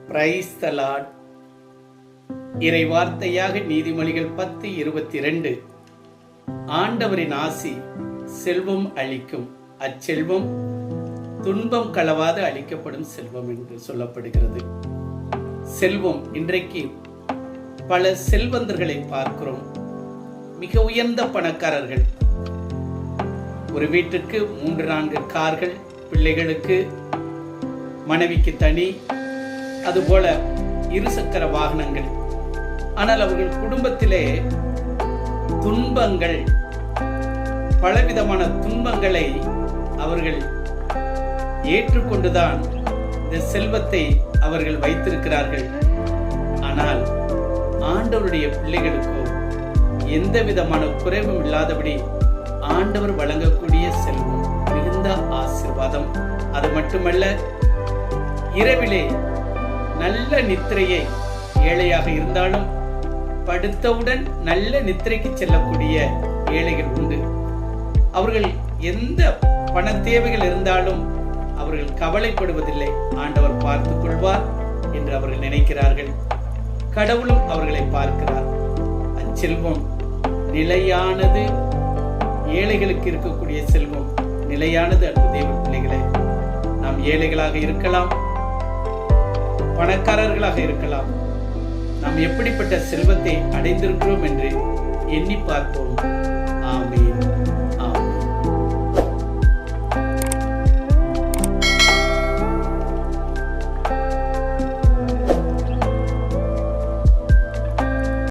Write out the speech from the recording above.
Praise the Lord. இறை வார்த்தையாக நீதிமொழிகள் 10:22. ஆண்டவரின் ஆசி செல்வம் அளிக்கும், அச்செல்வம் துன்பம் கலவாது அளிக்கப்படும் செல்வம் என்று சொல்லப்படுகிறது. செல்வம், இன்றைக்கு பல செல்வந்தர்களை பார்க்கிறோம். மிக உயர்ந்த பணக்காரர்கள். ஒரு வீட்டுக்கு 3-4 கார்கள், பிள்ளைகளுக்கு, மனைவிக்கு தனி, அதுபோல இருசக்கர வாகனங்கள். ஆனால் அவர்கள் குடும்பத்திலே துன்பங்கள், பலவிதமான துன்பங்களை அவர்கள் ஏற்றுக்கொண்டுதான் இந்த செல்வத்தை அவர்கள் வைத்திருக்கிறார்கள். ஆனால் ஆண்டவருடைய பிள்ளைகளுக்கோ எந்த விதமான குறைவும் இல்லாதபடி ஆண்டவர் வழங்கக்கூடிய செல்வம் மிகுந்த ஆசீர்வாதம். அது மட்டுமல்ல, இரவிலே நல்ல நித்திரையை, ஏழையாக இருந்தாலும் படுத்தவுடன் நல்ல நித்திரைக்கு செல்லக்கூடிய ஏழைகள் உண்டு. அவர்கள் எந்த பண தேவைகள் இருந்தாலும் அவர்கள் கவலைப்படுவதில்லை. ஆண்டவர் பார்த்துக் கொள்வார் என்று அவர்கள் நினைக்கிறார்கள். கடவுளும் அவர்களை பார்க்கிறார். அச்செல்வம் நிலையானது. ஏழைகளுக்கு இருக்கக்கூடிய செல்வம் நிலையானது. அன்பு தேவ பிள்ளைகளே, நாம் ஏழைகளாக இருக்கலாம், பணக்காரர்களாக இருக்கலாம். நாம் எப்படிப்பட்ட செல்வத்தை அடைந்திருக்கிறோம் என்று எண்ணி பார்ப்போம்.